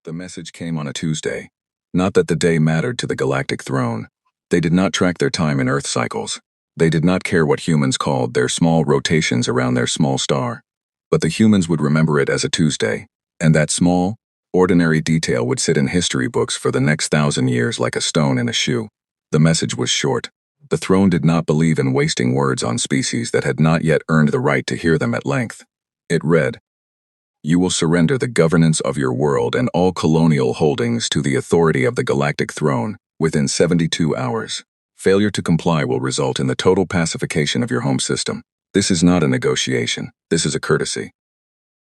The message came on a Tuesday. Not that the day mattered to the Galactic throne. They did not track their time in Earth cycles. They did not care what humans called their small rotations around their small star. But the humans would remember it as a Tuesday, and that small, ordinary detail would sit in history books for the next 1,000 years like a stone in a shoe. The message was short. The throne did not believe in wasting words on species that had not yet earned the right to hear them at length. It read, "You will surrender the governance of your world and all colonial holdings to the authority of the Galactic throne within 72 hours. Failure to comply will result in the total pacification of your home system. This is not a negotiation. This is a courtesy."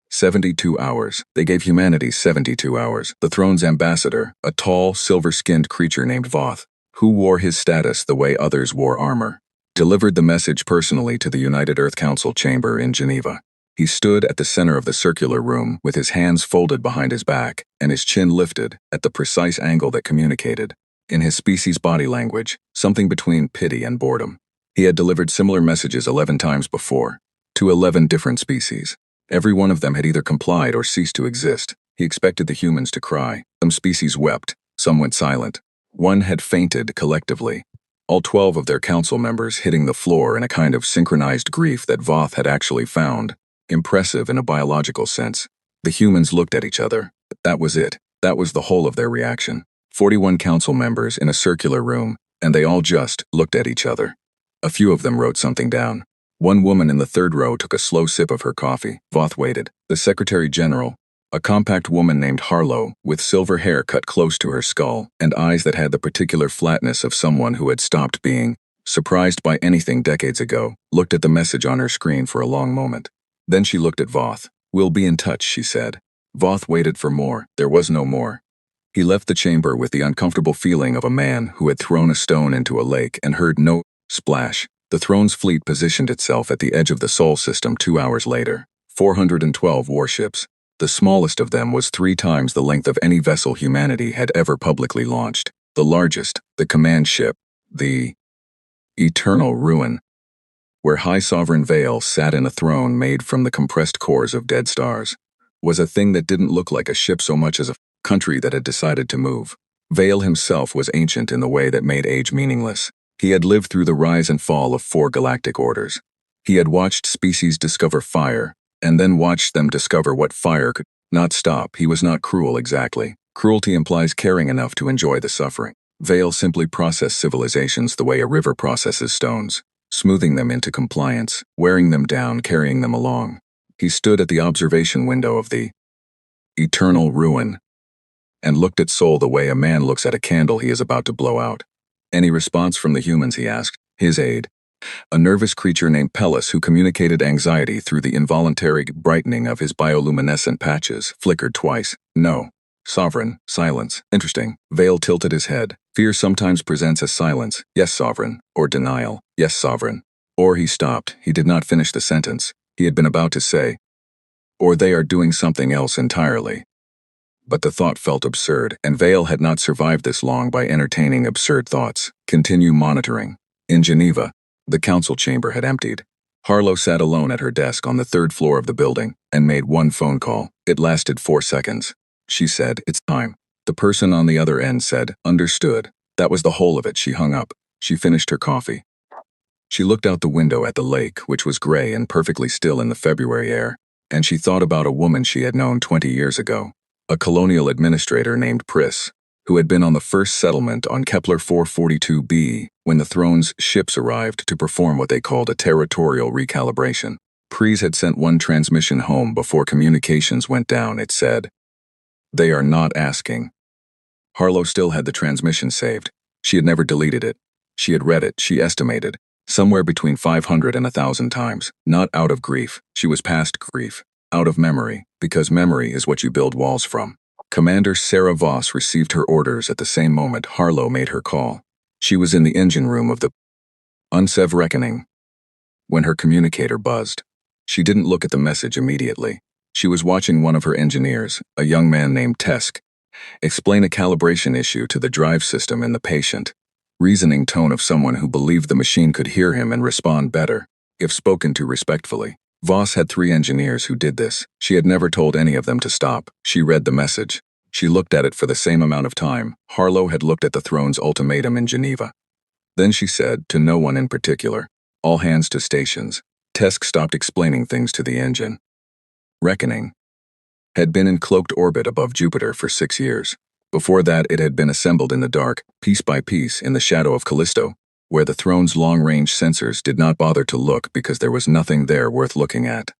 72 hours. They gave humanity 72 hours. The throne's ambassador, a tall, silver-skinned creature named Voth, who wore his status the way others wore armor, delivered the message personally to the United Earth Council chamber in Geneva. He stood at the center of the circular room with his hands folded behind his back and his chin lifted at the precise angle that communicated, in his species' body language, something between pity and boredom. He had delivered similar messages 11 times before, to 11 different species. Every one of them had either complied or ceased to exist. He expected the humans to cry. Some species wept, some went silent. One had fainted collectively, all 12 of their council members hitting the floor in a kind of synchronized grief that Voth had actually found impressive in a biological sense. The humans looked at each other. That was it. That was the whole of their reaction. 41 council members in a circular room, and they all just looked at each other. A few of them wrote something down. One woman in the third row took a slow sip of her coffee. Voth waited. The Secretary General, a compact woman named Harlow, with silver hair cut close to her skull and eyes that had the particular flatness of someone who had stopped being surprised by anything decades ago, looked at the message on her screen for a long moment. Then she looked at Voth. "We'll be in touch," she said. Voth waited for more. There was no more. He left the chamber with the uncomfortable feeling of a man who had thrown a stone into a lake and heard no splash. The throne's fleet positioned itself at the edge of the Sol system 2 hours later. 412 warships. The smallest of them was 3 times the length of any vessel humanity had ever publicly launched. The largest, the command ship, the Eternal Ruin, where High Sovereign Vale sat in a throne made from the compressed cores of dead stars, was a thing that didn't look like a ship so much as a country that had decided to move. Vale himself was ancient in the way that made age meaningless. He had lived through the rise and fall of 4 galactic orders. He had watched species discover fire, and then watched them discover what fire could not stop. He was not cruel exactly. Cruelty implies caring enough to enjoy the suffering. Vale simply processed civilizations the way a river processes stones, smoothing them into compliance, wearing them down, carrying them along. He stood at the observation window of the Eternal Ruin and looked at Sol the way a man looks at a candle he is about to blow out. "Any response from the humans?" he asked. His aide, a nervous creature named Pellis who communicated anxiety through the involuntary brightening of his bioluminescent patches, flickered twice. "No." "Sovereign." Silence. "Interesting." Vale tilted his head. "Fear sometimes presents as silence." "Yes, Sovereign." Or denial. "Yes, Sovereign." Or he stopped. He did not finish the sentence. He had been about to say, "Or they are doing something else entirely." But the thought felt absurd, and Vale had not survived this long by entertaining absurd thoughts. Continue monitoring. In Geneva, the council chamber had emptied. Harlow sat alone at her desk on the 3rd floor of the building and made one phone call. It lasted 4 seconds. She said, "It's time." The person on the other end said, "Understood." That was the whole of it. She hung up. She finished her coffee. She looked out the window at the lake, which was gray and perfectly still in the February air, and she thought about a woman she had known 20 years ago, a colonial administrator named Pris, who had been on the first settlement on Kepler 442b when the throne's ships arrived to perform what they called a territorial recalibration. Pris had sent one transmission home before communications went down. It said, "They are not asking." Harlow still had the transmission saved. She had never deleted it. She had read it, she estimated, somewhere between 500 and 1,000 times. Not out of grief. She was past grief. Out of memory, because memory is what you build walls from. Commander Sarah Voss received her orders at the same moment Harlow made her call. She was in the engine room of the Unsev Reckoning when her communicator buzzed. She didn't look at the message immediately. She was watching one of her engineers, a young man named Tesk, explain a calibration issue to the drive system in the patient, reasoning tone of someone who believed the machine could hear him and respond better, if spoken to respectfully. Voss had 3 engineers who did this. She had never told any of them to stop. She read the message. She looked at it for the same amount of time Harlow had looked at the throne's ultimatum in Geneva. Then she said, to no one in particular, all hands to stations. Tesk stopped explaining things to the engine. Reckoning had been in cloaked orbit above Jupiter for 6 years. Before that, it had been assembled in the dark, piece by piece, in the shadow of Callisto, where the throne's long-range sensors did not bother to look because there was nothing there worth looking at.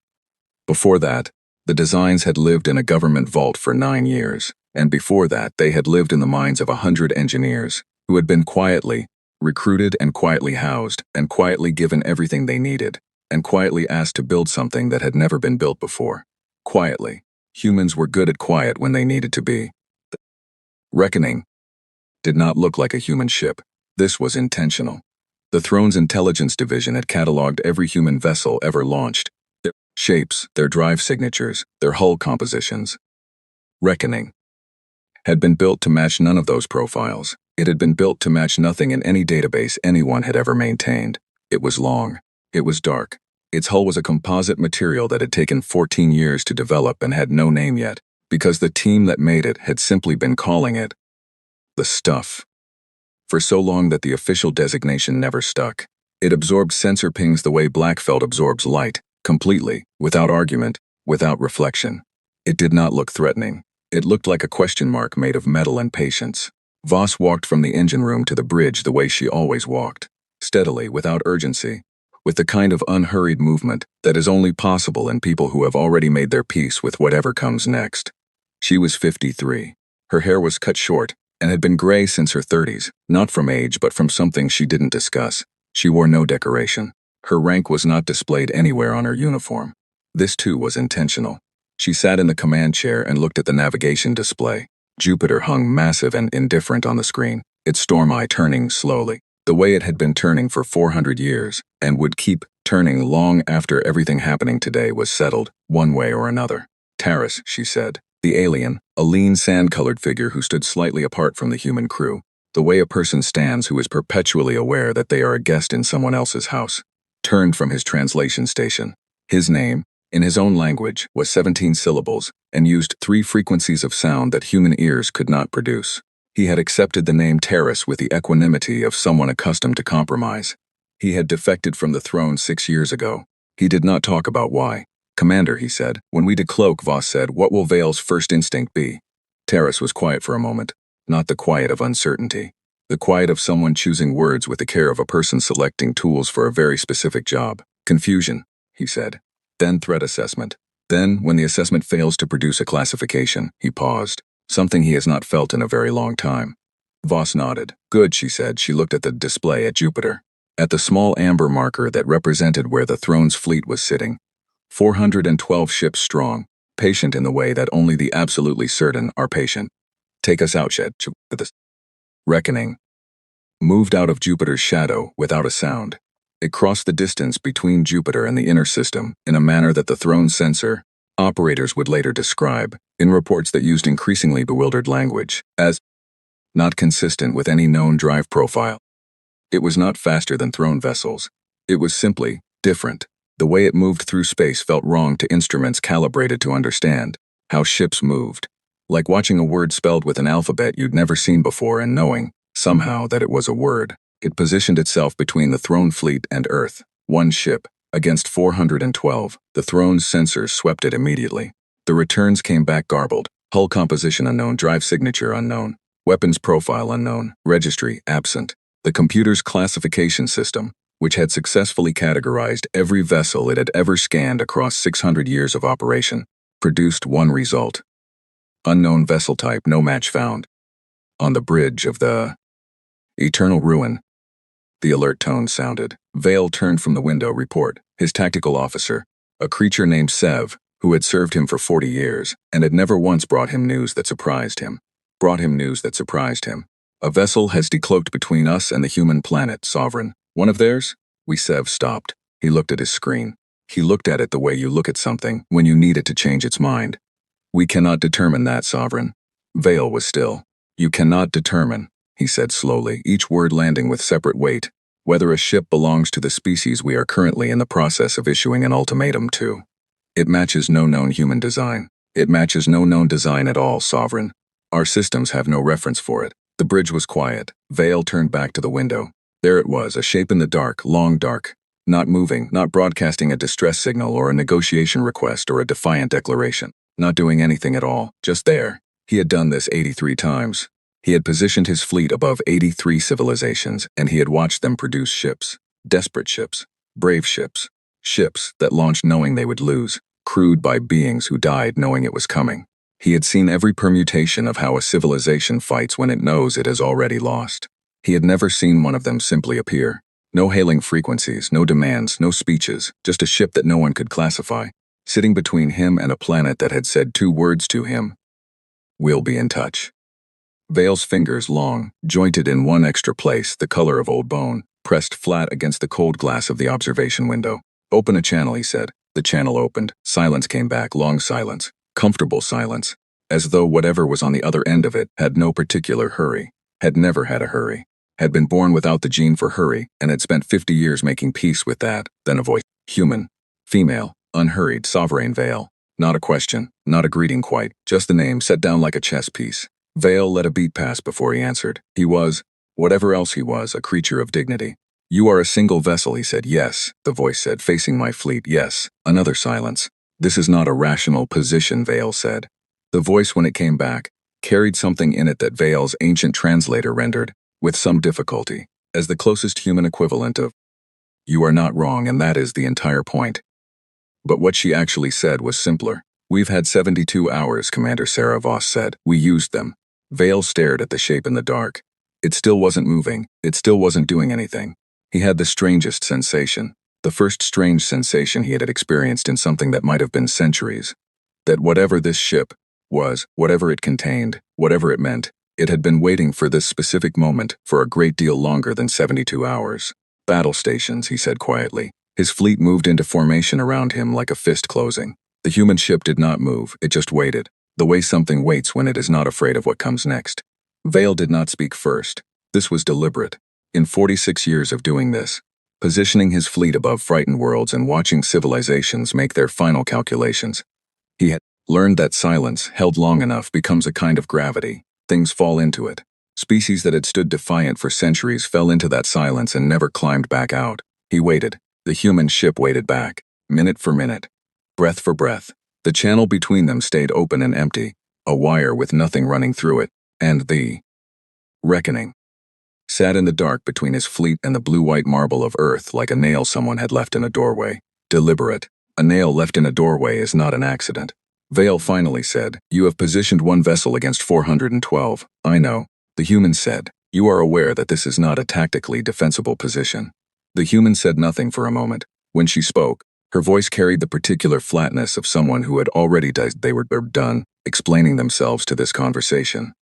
Before that, the designs had lived in a government vault for 9 years, and before that they had lived in the minds of 100 engineers, who had been quietly recruited and quietly housed, and quietly given everything they needed, and quietly asked to build something that had never been built before. Quietly. Humans were good at quiet when they needed to be. The Reckoning did not look like a human ship. This was intentional. The throne's intelligence division had catalogued every human vessel ever launched, their shapes, their drive signatures, their hull compositions. Reckoning had been built to match none of those profiles. It had been built to match nothing in any database anyone had ever maintained. It was long. It was dark. Its hull was a composite material that had taken 14 years to develop and had no name yet, because the team that made it had simply been calling it the stuff for so long that the official designation never stuck. It absorbed sensor pings the way black felt absorbs light, completely, without argument, without reflection. It did not look threatening. It looked like a question mark made of metal and patience. Voss walked from the engine room to the bridge the way she always walked, steadily, without urgency, with the kind of unhurried movement that is only possible in people who have already made their peace with whatever comes next. She was 53. Her hair was cut short and had been gray since her 30s, not from age but from something she didn't discuss. She wore no decoration. Her rank was not displayed anywhere on her uniform. This too was intentional. She sat in the command chair and looked at the navigation display. Jupiter hung massive and indifferent on the screen, its storm eye turning slowly, the way it had been turning for 400 years, and would keep turning long after everything happening today was settled, one way or another. Taris, she said, the alien, a lean sand-colored figure who stood slightly apart from the human crew, the way a person stands who is perpetually aware that they are a guest in someone else's house, turned from his translation station. His name, in his own language, was 17 syllables and used 3 frequencies of sound that human ears could not produce. He had accepted the name Taris with the equanimity of someone accustomed to compromise. He had defected from the throne 6 years ago. He did not talk about why. Commander, he said, when we decloak, Voss said, what will Vale's first instinct be? Taris was quiet for a moment, not the quiet of uncertainty. The quiet of someone choosing words with the care of a person selecting tools for a very specific job. Confusion, he said. Then threat assessment. Then, when the assessment fails to produce a classification, he paused, something he has not felt in a very long time. Voss nodded. Good, she said. She looked at the display at Jupiter, at the small amber marker that represented where the throne's fleet was sitting. 412 ships strong, patient in the way that only the absolutely certain are patient. Take us out, Shed. Reckoning moved out of Jupiter's shadow without a sound. It crossed the distance between Jupiter and the inner system in a manner that the throne's sensor operators would later describe, in reports that used increasingly bewildered language, as not consistent with any known drive profile. It was not faster than throne vessels. It was simply different. The way it moved through space felt wrong to instruments calibrated to understand how ships moved, like watching a word spelled with an alphabet you'd never seen before and knowing, somehow, that it was a word. It positioned itself between the throne fleet and Earth, one ship, against 412. The throne's sensors swept it immediately. The returns came back garbled. Hull composition unknown, drive signature unknown, weapons profile unknown, registry absent. The computer's classification system, which had successfully categorized every vessel it had ever scanned across 600 years of operation, produced one result. Unknown vessel type, no match found. On the bridge of the eternal ruin. The alert tone sounded. Vale turned from the window. Report. His tactical officer, a creature named Sev, who had served him for 40 years, and had never once brought him news that surprised him. A vessel has decloaked between us and the human planet, Sovereign. One of theirs? Sev stopped. He looked at his screen. He looked at it the way you look at something when you need it to change its mind. We cannot determine that, Sovereign. Vale was still. You cannot determine, he said slowly, each word landing with separate weight, whether a ship belongs to the species we are currently in the process of issuing an ultimatum to. It matches no known human design. It matches no known design at all, Sovereign. Our systems have no reference for it. The bridge was quiet. Vale turned back to the window. There it was, a shape in the dark, long dark. Not moving, not broadcasting a distress signal or a negotiation request or a defiant declaration. Not doing anything at all, just there. He had done this 83 times. He had positioned his fleet above 83 civilizations, and he had watched them produce ships. Desperate ships. Brave ships. Ships that launched knowing they would lose, crewed by beings who died knowing it was coming. He had seen every permutation of how a civilization fights when it knows it has already lost. He had never seen one of them simply appear. No hailing frequencies, no demands, no speeches, just a ship that no one could classify, sitting between him and a planet that had said 2 words to him. We'll be in touch. Vale's fingers, long, jointed in one extra place, the color of old bone, pressed flat against the cold glass of the observation window. Open a channel, he said. The channel opened. Silence came back, long silence. Comfortable silence. As though whatever was on the other end of it had no particular hurry, had never had a hurry, had been born without the gene for hurry, and had spent 50 years making peace with that. Then a voice. Human. Female. Unhurried, sovereign Vale. Not a question, not a greeting quite, just the name set down like a chess piece. Vale let a beat pass before he answered. He was, whatever else he was, a creature of dignity. You are a single vessel, he said. Yes, the voice said, facing my fleet. Yes. Another silence. This is not a rational position, Vale said. The voice, when it came back, carried something in it that Vale's ancient translator rendered, with some difficulty, as the closest human equivalent of, you are not wrong, and that is the entire point. But what she actually said was simpler. We've had 72 hours, Commander Sarah Voss said. We used them. Vale stared at the shape in the dark. It still wasn't moving. It still wasn't doing anything. He had the strangest sensation, the first strange sensation he had experienced in something that might have been centuries. That whatever this ship was, whatever it contained, whatever it meant, it had been waiting for this specific moment for a great deal longer than 72 hours. Battle stations, he said quietly. His fleet moved into formation around him like a fist closing. The human ship did not move, it just waited, the way something waits when it is not afraid of what comes next. Vale did not speak first. This was deliberate. In 46 years of doing this, positioning his fleet above frightened worlds and watching civilizations make their final calculations, he had learned that silence, held long enough, becomes a kind of gravity. Things fall into it. Species that had stood defiant for centuries fell into that silence and never climbed back out. He waited. The human ship waited back, minute for minute, breath for breath. The channel between them stayed open and empty, a wire with nothing running through it, and the reckoning sat in the dark between his fleet and the blue-white marble of Earth like a nail someone had left in a doorway. Deliberate. A nail left in a doorway is not an accident. Vale finally said, You have positioned one vessel against 412. I know. The human said, You are aware that this is not a tactically defensible position. The human said nothing for a moment. When she spoke, her voice carried the particular flatness of someone who had already they were done explaining themselves to this conversation.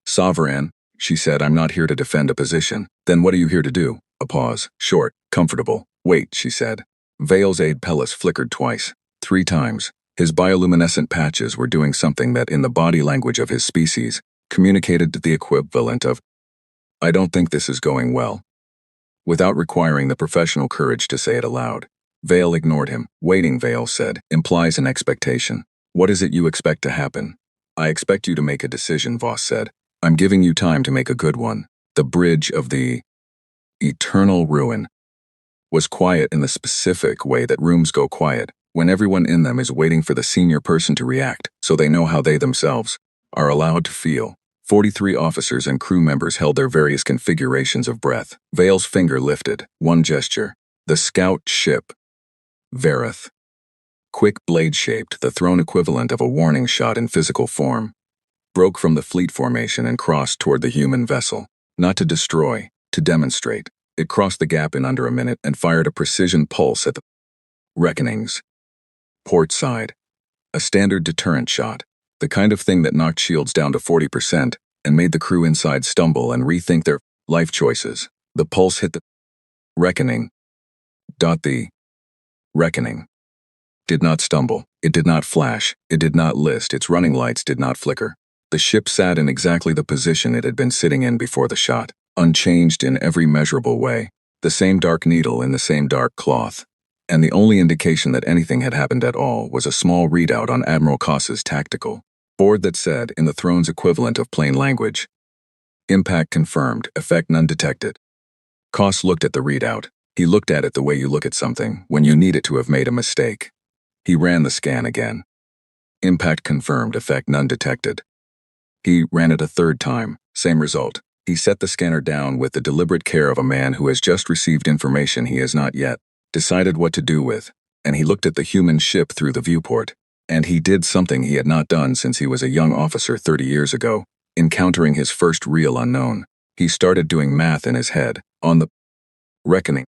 Sovereign, she said, I'm not here to defend a position. Then what are you here to do? A pause. Short. Comfortable. Wait, she said. Vale's aid Pellis flickered twice. 3 times. His bioluminescent patches were doing something that, in the body language of his species, communicated to the equivalent of, I don't think this is going well. Without requiring the professional courage to say it aloud, Vale ignored him. Waiting, Vale said, implies an expectation. What is it you expect to happen? I expect you to make a decision, Voss said. I'm giving you time to make a good one. The bridge of the eternal ruin was quiet in the specific way that rooms go quiet, when everyone in them is waiting for the senior person to react, so they know how they themselves are allowed to feel. 43 officers and crew members held their various configurations of breath. Vale's finger lifted, one gesture. The scout ship. Verith. Quick blade-shaped, the thrown equivalent of a warning shot in physical form, broke from the fleet formation and crossed toward the human vessel. Not to destroy, to demonstrate. It crossed the gap in under a minute and fired a precision pulse at the reckonings. Port side. A standard deterrent shot. The kind of thing that knocked shields down to 40% and made the crew inside stumble and rethink their life choices. The pulse hit the reckoning. The reckoning did not stumble. It did not flash. It did not list. Its running lights did not flicker. The ship sat in exactly the position it had been sitting in before the shot, unchanged in every measurable way. The same dark needle in the same dark cloth. And the only indication that anything had happened at all was a small readout on Admiral Koss's tactical Board that said, in the throne's equivalent of plain language, impact confirmed, effect none detected. Koss looked at the readout. He looked at it the way you look at something when you need it to have made a mistake. He ran the scan again. Impact confirmed, effect none detected. He ran it a third time, same result. He set the scanner down with the deliberate care of a man who has just received information he has not yet decided what to do with, and he looked at the human ship through the viewport. And he did something he had not done since he was a young officer 30 years ago, encountering his first real unknown. He started doing math in his head, on the reckoning.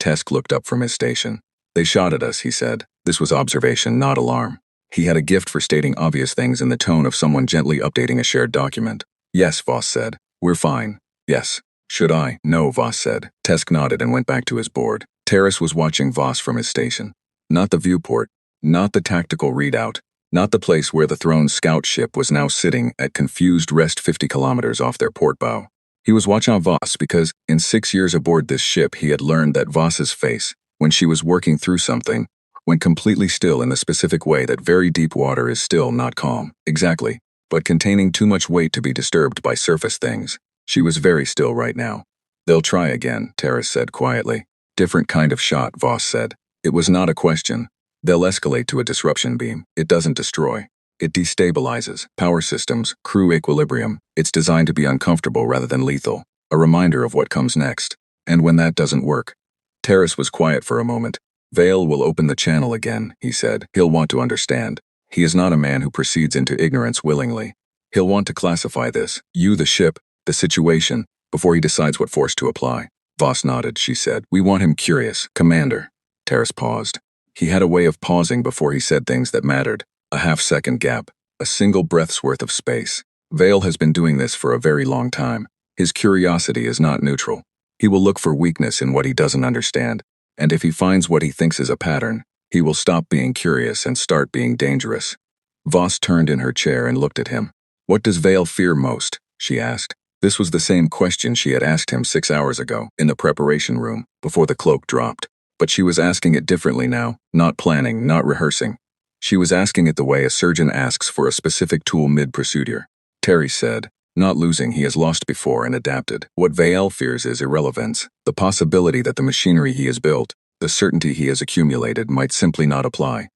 Tesk looked up from his station. They shot at us, he said. This was observation, not alarm. He had a gift for stating obvious things in the tone of someone gently updating a shared document. Yes, Voss said. We're fine. Yes. Should I? No, Voss said. Tesk nodded and went back to his board. Terrace was watching Voss from his station. Not the viewport. Not the tactical readout. Not the place where the throne's scout ship was now sitting at confused rest 50 kilometers off their port bow. He was watching Voss because, in 6 years aboard this ship, he had learned that Voss's face, when she was working through something, went completely still in the specific way that very deep water is still not calm. Exactly. But containing too much weight to be disturbed by surface things. She was very still right now. They'll try again, Terrace said quietly. Different kind of shot, Voss said. It was not a question. They'll escalate to a disruption beam. It doesn't destroy. It destabilizes. Power systems, crew equilibrium. It's designed to be uncomfortable rather than lethal. A reminder of what comes next. And when that doesn't work. Terrace was quiet for a moment. Vale will open the channel again, he said. He'll want to understand. He is not a man who proceeds into ignorance willingly. He'll want to classify this, you the ship, the situation, before he decides what force to apply. Voss nodded, she said. We want him curious. Commander. Terrace paused. He had a way of pausing before he said things that mattered. A half-second gap. A single breath's worth of space. Vale has been doing this for a very long time. His curiosity is not neutral. He will look for weakness in what he doesn't understand, and if he finds what he thinks is a pattern, he will stop being curious and start being dangerous. Voss turned in her chair and looked at him. What does Vale fear most? She asked. This was the same question she had asked him 6 hours ago, in the preparation room, before the cloak dropped. But she was asking it differently now, not planning, not rehearsing. She was asking it the way a surgeon asks for a specific tool mid-procedure. Terry said, not losing, he has lost before and adapted. What Vale fears is irrelevance, the possibility that the machinery he has built, the certainty he has accumulated might simply not apply.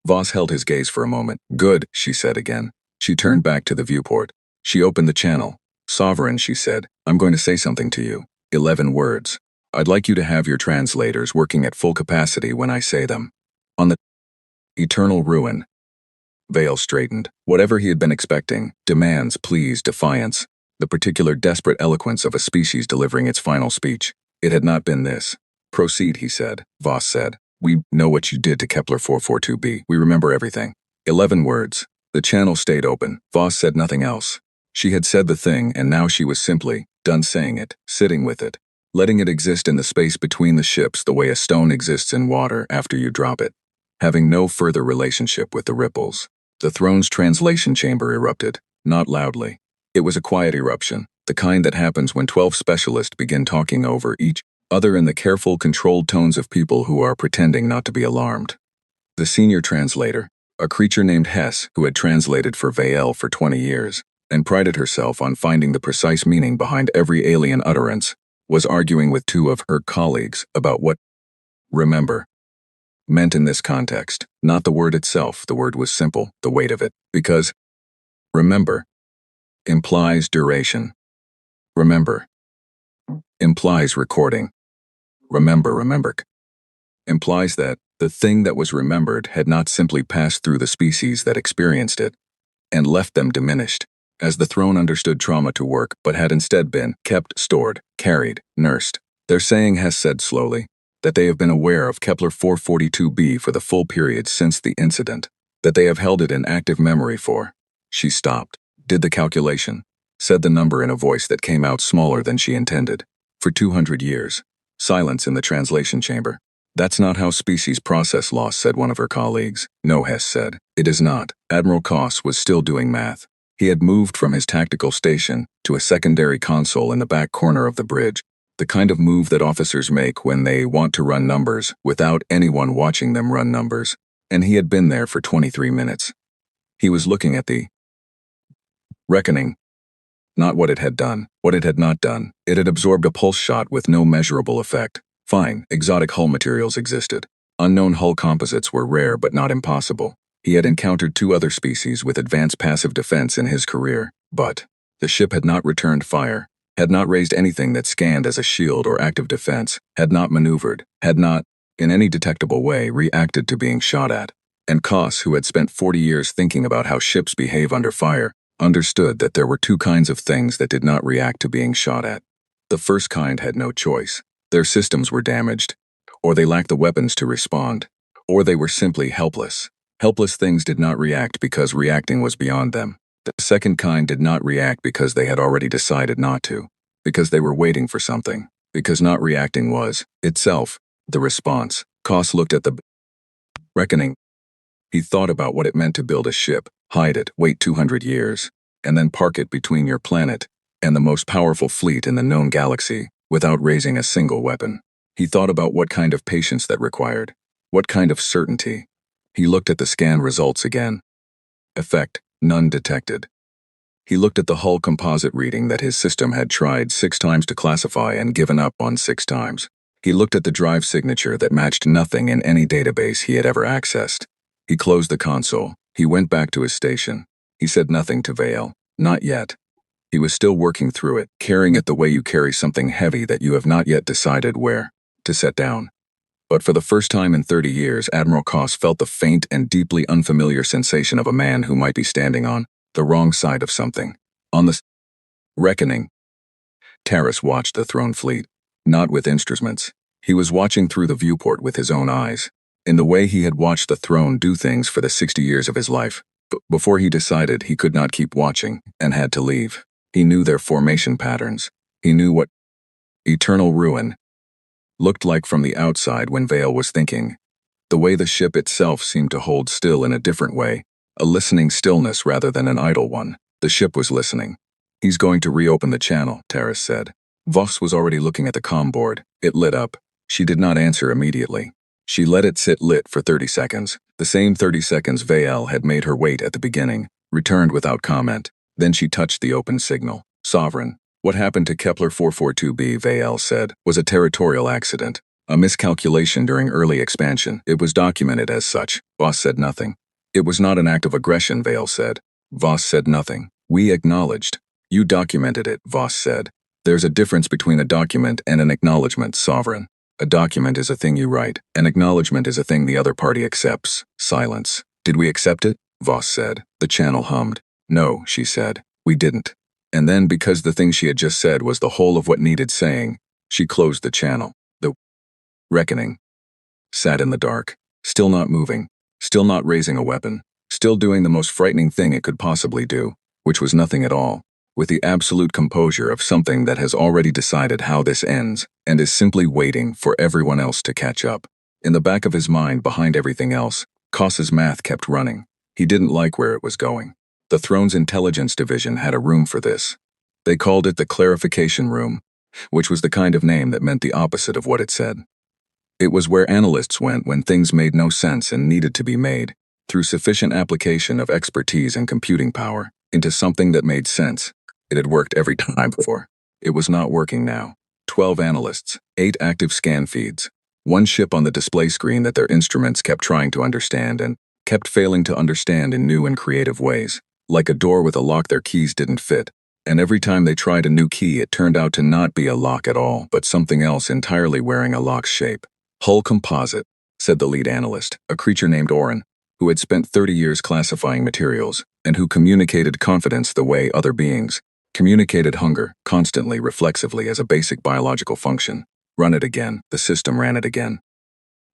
Voss held his gaze for a moment. Good, she said again. She turned back to the viewport. She opened the channel. Sovereign, she said, I'm going to say something to you. 11 words. I'd like you to have your translators working at full capacity when I say them. On the eternal ruin. Vale straightened. Whatever he had been expecting, demands, pleas, defiance, the particular desperate eloquence of a species delivering its final speech. It had not been this. Proceed, he said. Voss said. We know what you did to Kepler 442b. We remember everything. 11 words. The channel stayed open. Voss said nothing else. She had said the thing, and now she was simply done saying it, sitting with it, letting it exist in the space between the ships the way a stone exists in water after you drop it, having no further relationship with the ripples. The throne's translation chamber erupted, not loudly. It was a quiet eruption, the kind that happens when 12 specialists begin talking over each other in the careful, controlled tones of people who are pretending not to be alarmed. The senior translator, a creature named Hess who had translated for Vale for 20 years, and prided herself on finding the precise meaning behind every alien utterance, was arguing with 2 of her colleagues about what remember meant in this context. Not the word itself, the word was simple, the weight of it, because remember implies duration. Remember implies recording. Remember implies that the thing that was remembered had not simply passed through the species that experienced it and left them diminished, as the throne understood trauma to work, but had instead been kept, stored, carried, nursed. They're saying, Hess said slowly, that they have been aware of Kepler 442b for the full period since the incident, that they have held it in active memory for. She stopped, did the calculation, said the number in a voice that came out smaller than she intended. For 200 years. Silence in the translation chamber. That's not how species process loss, said one of her colleagues. No, Hess said. It is not. Admiral Koss was still doing math. He had moved from his tactical station to a secondary console in the back corner of the bridge, the kind of move that officers make when they want to run numbers without anyone watching them run numbers, and he had been there for 23 minutes. He was looking at the Reckoning. Not what it had done, what it had not done. It had absorbed a pulse shot with no measurable effect. Fine, exotic hull materials existed. Unknown hull composites were rare but not impossible. He had encountered 2 other species with advanced passive defense in his career, but the ship had not returned fire, had not raised anything that scanned as a shield or active defense, had not maneuvered, had not, in any detectable way, reacted to being shot at. And Koss, who had spent 40 years thinking about how ships behave under fire, understood that there were 2 kinds of things that did not react to being shot at. The first kind had no choice. Their systems were damaged, or they lacked the weapons to respond, or they were simply helpless. Helpless things did not react because reacting was beyond them. The second kind did not react because they had already decided not to, because they were waiting for something, because not reacting was, itself, the response. Koss looked at the reckoning. He thought about what it meant to build a ship, hide it, wait 200 years, and then park it between your planet and the most powerful fleet in the known galaxy without raising a single weapon. He thought about what kind of patience that required, what kind of certainty. He looked at the scan results again. Effect, none detected. He looked at the hull composite reading that his system had tried 6 times to classify and given up on 6 times. He looked at the drive signature that matched nothing in any database he had ever accessed. He closed the console. He went back to his station. He said nothing to Vale. Not yet. He was still working through it, carrying it the way you carry something heavy that you have not yet decided where to set down. But for the first time in 30 years, Admiral Koss felt the faint and deeply unfamiliar sensation of a man who might be standing on the wrong side of something. On the reckoning. Taris watched the throne fleet, not with instruments. He was watching through the viewport with his own eyes, in the way he had watched the throne do things for the 60 years of his life. Before he decided he could not keep watching and had to leave. He knew their formation patterns. He knew what eternal ruin looked like from the outside when Vale was thinking. The way the ship itself seemed to hold still in a different way, a listening stillness rather than an idle one. The ship was listening. He's going to reopen the channel, Taris said. Voss was already looking at the comm board. It lit up. She did not answer immediately. She let it sit lit for 30 seconds. The same 30 seconds Vale had made her wait at the beginning, returned without comment. Then she touched the open signal. Sovereign. What happened to Kepler 442b, Vale said, was a territorial accident. A miscalculation during early expansion. It was documented as such. Voss said nothing. It was not an act of aggression, Vale said. Voss said nothing. We acknowledged. You documented it, Voss said. There's a difference between a document and an acknowledgement, Sovereign. A document is a thing you write. An acknowledgement is a thing the other party accepts. Silence. Did we accept it? Voss said. The channel hummed. No, she said. We didn't. And then, because the thing she had just said was the whole of what needed saying, she closed the channel. The reckoning sat in the dark, still not moving, still not raising a weapon, still doing the most frightening thing it could possibly do, which was nothing at all, with the absolute composure of something that has already decided how this ends and is simply waiting for everyone else to catch up. In the back of his mind, behind everything else, Koss's math kept running. He didn't like where it was going. The Throne's intelligence division had a room for this. They called it the clarification room, which was the kind of name that meant the opposite of what it said. It was where analysts went when things made no sense and needed to be made, through sufficient application of expertise and computing power, into something that made sense. It had worked every time before. It was not working now. 12 analysts, 8 active scan feeds, 1 ship on the display screen that their instruments kept trying to understand and kept failing to understand in new and creative ways. Like a door with a lock their keys didn't fit, and every time they tried a new key it turned out to not be a lock at all, but something else entirely wearing a lock's shape. Hull composite, said the lead analyst, a creature named Orin, who had spent 30 years classifying materials, and who communicated confidence the way other beings communicated hunger, constantly, reflexively as a basic biological function. Run it again. The system ran it again.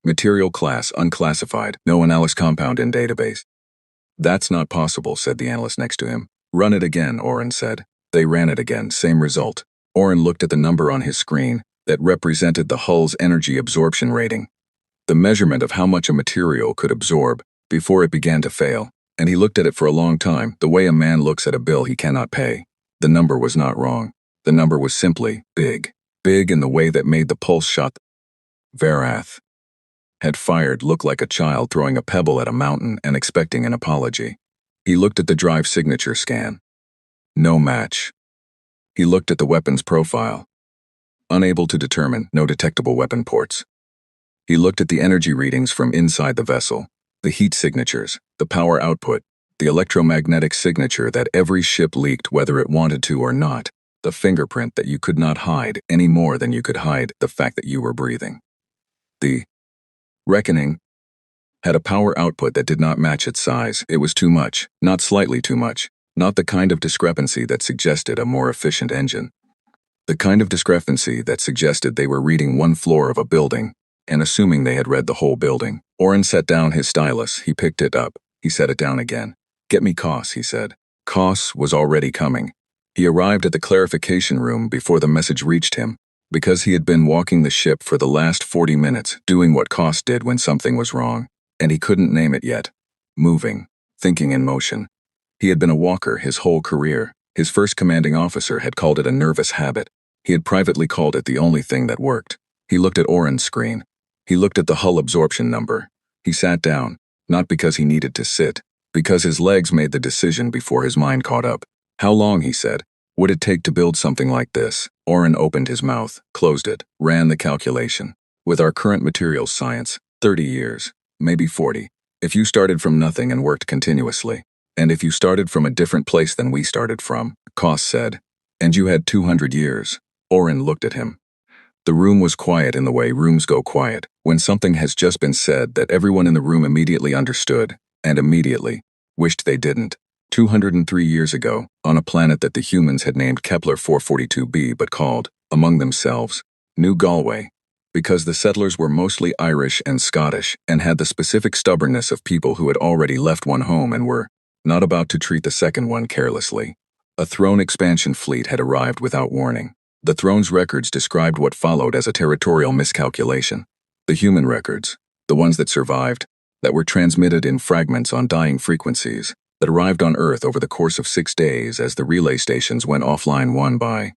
Material class unclassified, no analysis compound in database. That's not possible, said the analyst next to him. Run it again, Orin said. They ran it again, same result. Orin looked at the number on his screen that represented the hull's energy absorption rating, the measurement of how much a material could absorb before it began to fail, and he looked at it for a long time, the way a man looks at a bill he cannot pay. The number was not wrong. The number was simply big. Big in the way that made the pulse shot Varath had fired look like a child throwing a pebble at a mountain and expecting an apology. He looked at the drive signature scan. No match. He looked at the weapon's profile. Unable to determine, no detectable weapon ports. He looked at the energy readings from inside the vessel, the heat signatures, the power output, the electromagnetic signature that every ship leaked whether it wanted to or not, the fingerprint that you could not hide any more than you could hide the fact that you were breathing. The reckoning had a power output that did not match its size. It was too much, not slightly too much, not the kind of discrepancy that suggested a more efficient engine. The kind of discrepancy that suggested they were reading one floor of a building and assuming they had read the whole building. Oren set down his stylus. He picked it up. He set it down again. "Get me Koss," he said. Koss was already coming. He arrived at the clarification room before the message reached him, because he had been walking the ship for the last 40 minutes, doing what Koss did when something was wrong, and he couldn't name it yet. Moving, thinking in motion. He had been a walker his whole career. His first commanding officer had called it a nervous habit. He had privately called it the only thing that worked. He looked at Oren's screen. He looked at the hull absorption number. He sat down, not because he needed to sit, because his legs made the decision before his mind caught up. "How long," he said, "would it take to build something like this?" Oren opened his mouth, closed it, ran the calculation. "With our current materials science, 30 years, maybe 40. If you started from nothing and worked continuously. And if you started from a different place than we started from," Koss said, "and you had 200 years. Oren looked at him. The room was quiet in the way rooms go quiet, when something has just been said that everyone in the room immediately understood, and immediately wished they didn't. 203 years ago, on a planet that the humans had named Kepler 442b but called, among themselves, New Galway, because the settlers were mostly Irish and Scottish and had the specific stubbornness of people who had already left one home and were not about to treat the second one carelessly. A throne expansion fleet had arrived without warning. The throne's records described what followed as a territorial miscalculation. The human records, the ones that survived, that were transmitted in fragments on dying frequencies, that arrived on Earth over the course of 6 days as the relay stations went offline one by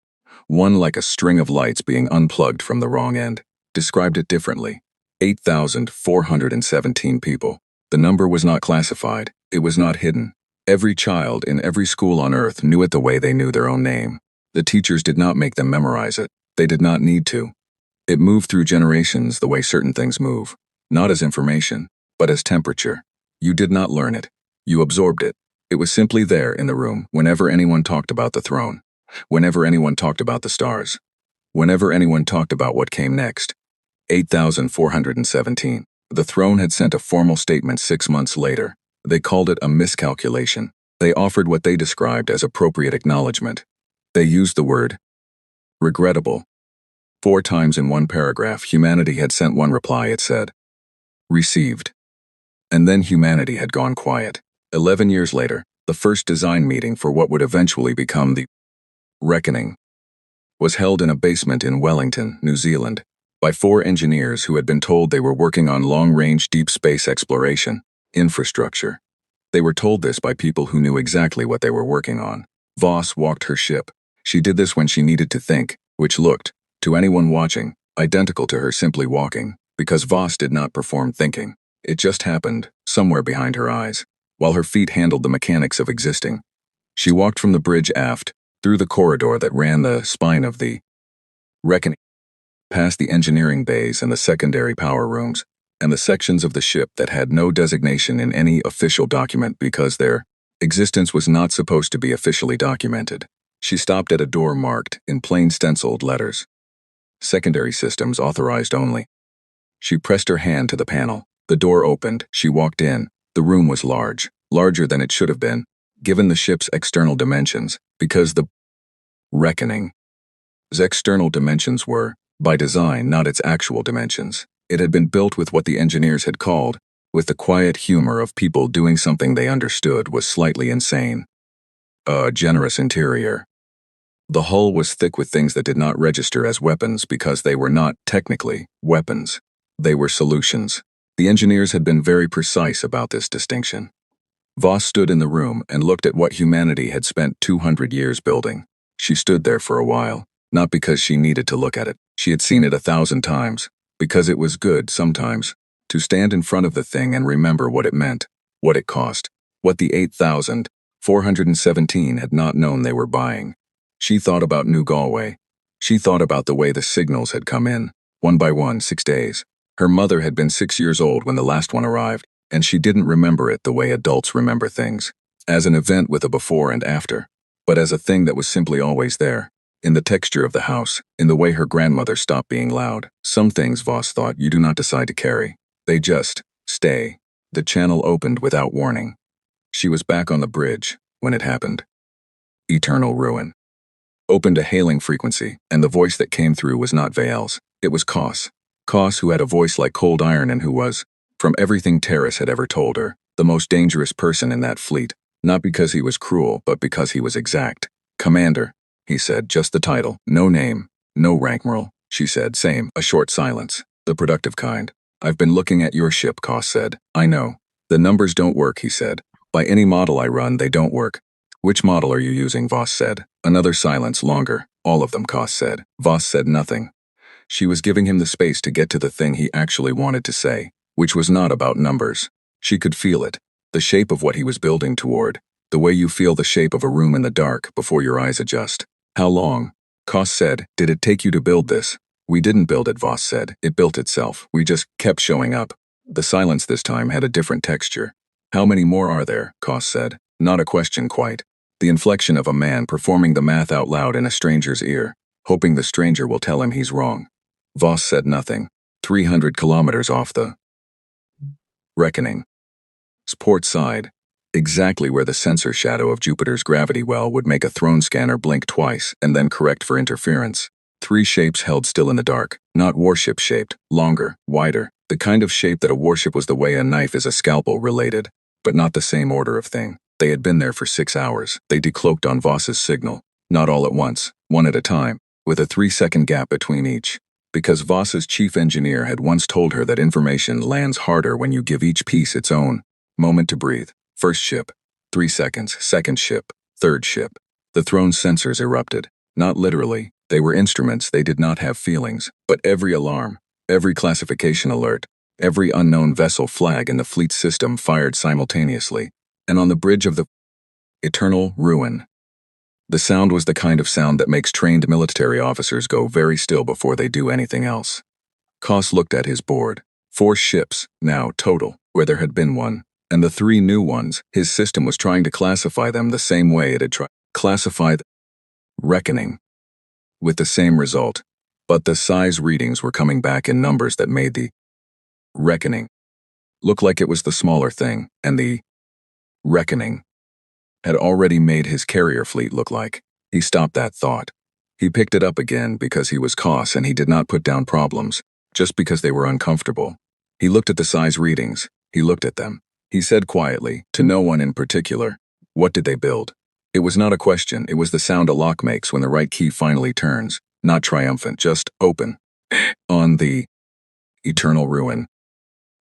one, like a string of lights being unplugged from the wrong end, described it differently. 8,417 people. The number was not classified. It was not hidden. Every child in every school on Earth knew it the way they knew their own name. The teachers did not make them memorize it. They did not need to. It moved through generations the way certain things move, not as information, but as temperature. You did not learn it. You absorbed it. It was simply there in the room whenever anyone talked about the throne, whenever anyone talked about the stars, whenever anyone talked about what came next. 8,417. The throne had sent a formal statement 6 months later. They called it a miscalculation. They offered what they described as appropriate acknowledgement. They used the word regrettable. 4 times in one paragraph, humanity had sent one reply. It said, received. And then humanity had gone quiet. 11 years later, the first design meeting for what would eventually become the reckoning was held in a basement in Wellington, New Zealand, by 4 engineers who had been told they were working on long-range deep space exploration infrastructure. They were told this by people who knew exactly what they were working on. Voss walked her ship. She did this when she needed to think, which looked, to anyone watching, identical to her simply walking, because Voss did not perform thinking. It just happened, somewhere behind her eyes, while her feet handled the mechanics of existing. She walked from the bridge aft, through the corridor that ran the spine of the reckoning, past the engineering bays and the secondary power rooms, and the sections of the ship that had no designation in any official document because their existence was not supposed to be officially documented. She stopped at a door marked, in plain stenciled letters, "Secondary systems authorized only." She pressed her hand to the panel. The door opened. She walked in. The room was large, larger than it should have been, given the ship's external dimensions, because the reckoning's external dimensions were, by design, not its actual dimensions. It had been built with what the engineers had called, with the quiet humor of people doing something they understood was slightly insane, a generous interior. The hull was thick with things that did not register as weapons because they were not, technically, weapons. They were solutions. The engineers had been very precise about this distinction. Voss stood in the room and looked at what humanity had spent 200 years building. She stood there for a while, not because she needed to look at it. She had seen it 1,000 times, because it was good, sometimes, to stand in front of the thing and remember what it meant, what it cost, what the 417 had not known they were buying. She thought about New Galway. She thought about the way the signals had come in, one by one, 6 days. Her mother had been 6 years old when the last one arrived, and she didn't remember it the way adults remember things, as an event with a before and after, but as a thing that was simply always there, in the texture of the house, in the way her grandmother stopped being loud. Some things, Voss thought, you do not decide to carry. They just stay. The channel opened without warning. She was back on the bridge when it happened. Eternal ruin. Opened a hailing frequency, and the voice that came through was not Vale's. It was Koss. Koss, who had a voice like cold iron and who was, from everything Terrace had ever told her, the most dangerous person in that fleet, not because he was cruel, but because he was exact. Commander, he said, just the title, no name, no rank. Merle, she said, same, a short silence, the productive kind. I've been looking at your ship, Koss said. I know. The numbers don't work, he said. By any model I run, they don't work. Which model are you using, Voss said. Another silence, longer. All of them, Koss said. Voss said nothing. She was giving him the space to get to the thing he actually wanted to say, which was not about numbers. She could feel it, the shape of what he was building toward, the way you feel the shape of a room in the dark before your eyes adjust. How long? Koss said, did it take you to build this? We didn't build it, Voss said. It built itself. We just kept showing up. The silence this time had a different texture. How many more are there? Koss said. Not a question quite. The inflection of a man performing the math out loud in a stranger's ear, hoping the stranger will tell him he's wrong. Voss said nothing. 300 kilometers off the reckoning. Port side, exactly where the sensor shadow of Jupiter's gravity well would make a throne scanner blink twice and then correct for interference. 3 shapes held still in the dark, not warship-shaped, longer, wider, the kind of shape that a warship was the way a knife is a scalpel related, but not the same order of thing. They had been there for 6 hours. They decloaked on Voss's signal, not all at once, one at a time, with a 3-second gap between each, because Voss's chief engineer had once told her that information lands harder when you give each piece its own moment to breathe. First ship, 3 seconds, second ship, third ship. The throne's sensors erupted. Not literally, they were instruments, they did not have feelings, but every alarm, every classification alert, every unknown vessel flag in the fleet system fired simultaneously, and on the bridge of the eternal ruin. The sound was the kind of sound that makes trained military officers go very still before they do anything else. Koss looked at his board. 4 ships, now total, where there had been one, and the 3 new ones. His system was trying to classify them the same way it had tried to classify the reckoning, with the same result, but the size readings were coming back in numbers that made the reckoning look like it was the smaller thing, and the reckoning had already made his carrier fleet look like. He stopped that thought. He picked it up again because he was Koss and he did not put down problems, just because they were uncomfortable. He looked at the size readings. He looked at them. He said quietly, to no one in particular, what did they build? It was not a question, it was the sound a lock makes when the right key finally turns, not triumphant, just open. On the eternal ruin.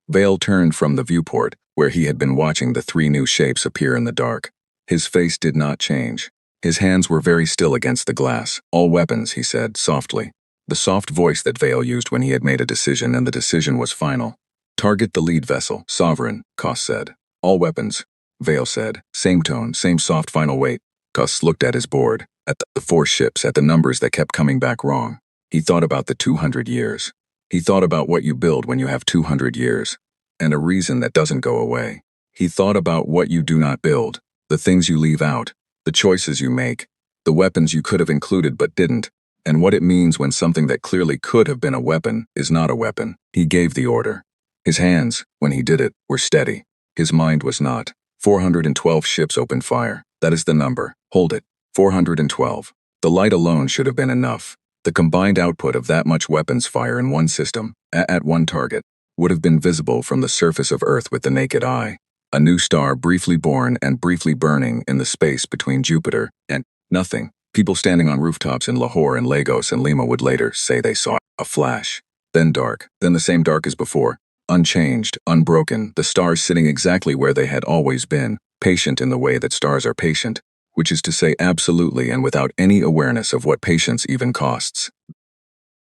Vale turned from the viewport, where he had been watching the 3 new shapes appear in the dark. His face did not change. His hands were very still against the glass. All weapons, he said, softly. The soft voice that Vale used when he had made a decision, and the decision was final. Target the lead vessel, Sovereign, Koss said. All weapons, Vale said. Same tone, same soft final weight. Koss looked at his board, at the 4 ships, at the numbers that kept coming back wrong. He thought about the 200 years. He thought about what you build when you have 200 years, and a reason that doesn't go away. He thought about what you do not build, the things you leave out, the choices you make, the weapons you could have included but didn't, and what it means when something that clearly could have been a weapon is not a weapon. He gave the order. His hands, when he did it, were steady. His mind was not. 412 ships opened fire. That is the number. Hold it. 412. The light alone should have been enough. The combined output of that much weapons fire in one system, at one target, would have been visible from the surface of Earth with the naked eye. A new star briefly born and briefly burning in the space between Jupiter and nothing. People standing on rooftops in Lahore and Lagos and Lima would later say they saw a flash. Then dark, then the same dark as before. Unchanged, unbroken, the stars sitting exactly where they had always been, patient in the way that stars are patient, which is to say absolutely and without any awareness of what patience even costs.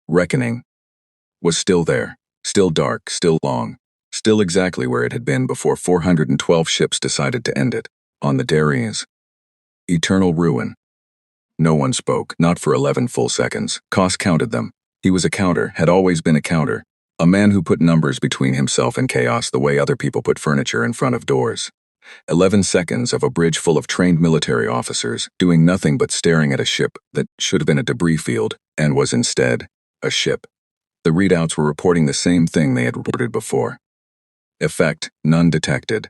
Reckoning was still there, still dark, still long, still exactly where it had been before 412 ships decided to end it, on the Darius. Eternal ruin. No one spoke, not for 11 full seconds. Koss counted them. He was a counter, had always been a counter. A man who put numbers between himself and chaos the way other people put furniture in front of doors. 11 seconds of a bridge full of trained military officers, doing nothing but staring at a ship that should have been a debris field, and was instead a ship. The readouts were reporting the same thing they had reported before. Effect, none detected.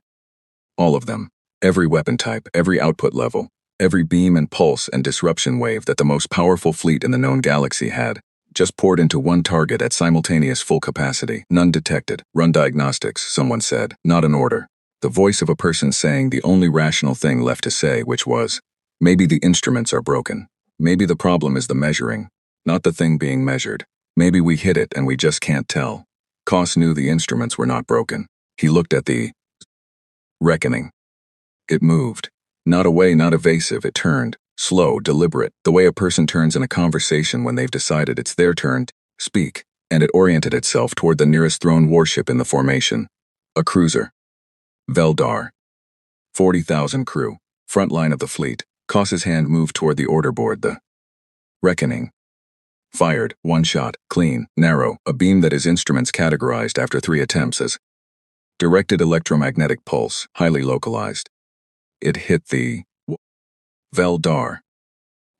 All of them. Every weapon type, every output level, every beam and pulse and disruption wave that the most powerful fleet in the known galaxy had, just poured into one target at simultaneous full capacity. None detected. Run diagnostics, someone said, not an order. The voice of a person saying the only rational thing left to say, which was, maybe the instruments are broken. Maybe the problem is the measuring, not the thing being measured. Maybe we hit it and we just can't tell. Koss knew the instruments were not broken. He looked at the reckoning. It moved. Not away, not evasive, it turned. Slow, deliberate, the way a person turns in a conversation when they've decided it's their turn to speak, and it oriented itself toward the nearest thrown warship in the formation. A cruiser. Veldar. 40,000 crew. Front line of the fleet. Koss's hand moved toward the order board. The reckoning. Fired, one shot, clean, narrow, a beam that his instruments categorized after 3 attempts as directed electromagnetic pulse, highly localized. It hit the Veldar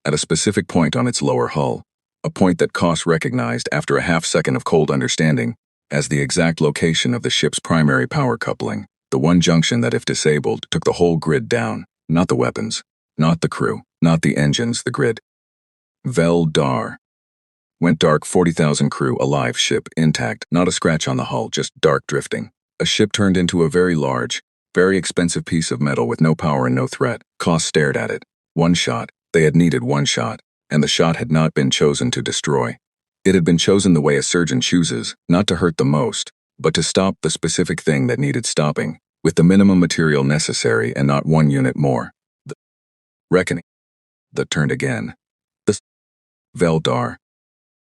at a specific point on its lower hull, a point that Koss recognized after a half-second of cold understanding as the exact location of the ship's primary power coupling, the one junction that, if disabled, took the whole grid down, not the weapons, not the crew, not the engines, the grid. Veldar. Went dark, 40,000 crew, alive ship, intact, not a scratch on the hull, just dark drifting. A ship turned into a very large, very expensive piece of metal with no power and no threat. Koss stared at it. One shot. They had needed one shot, and the shot had not been chosen to destroy. It had been chosen the way a surgeon chooses, not to hurt the most, but to stop the specific thing that needed stopping, with the minimum material necessary and not 1 unit more. The reckoning. That turned again. The Veldar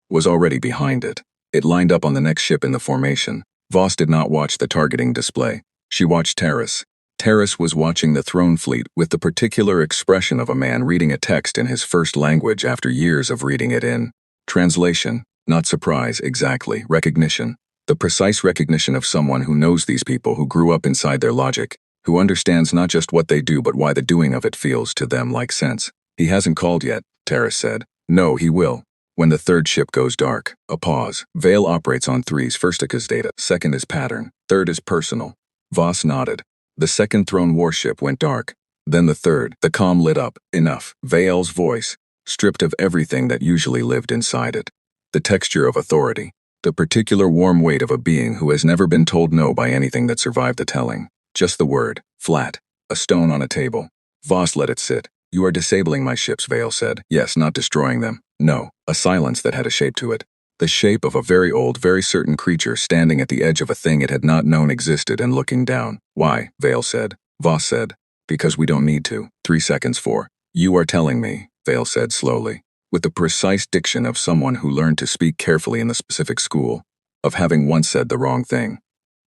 was already behind it. It lined up on the next ship in the formation. Voss did not watch the targeting display. She watched Terrace. Terrace was watching the throne fleet with the particular expression of a man reading a text in his first language after years of reading it in translation, not surprise, exactly, recognition. The precise recognition of someone who knows these people, who grew up inside their logic, who understands not just what they do but why the doing of it feels to them like sense. He hasn't called yet, Terrace said. No, he will. When the third ship goes dark. A pause. Vale operates on 3s. First is data, second is pattern, third is personal. Voss nodded. The second throne warship went dark. Then the third. The comm lit up. Enough. Vale's voice, stripped of everything that usually lived inside it. The texture of authority. The particular warm weight of a being who has never been told no by anything that survived the telling. Just the word. Flat. A stone on a table. Voss let it sit. You are disabling my ships, Vale said. Yes, not destroying them. No. A silence that had a shape to it. The shape of a very old, very certain creature standing at the edge of a thing it had not known existed and looking down. Why? Vale said. Voss said. Because we don't need to. 3 seconds for. You are telling me, Vale said slowly, with the precise diction of someone who learned to speak carefully in the specific school, of having once said the wrong thing,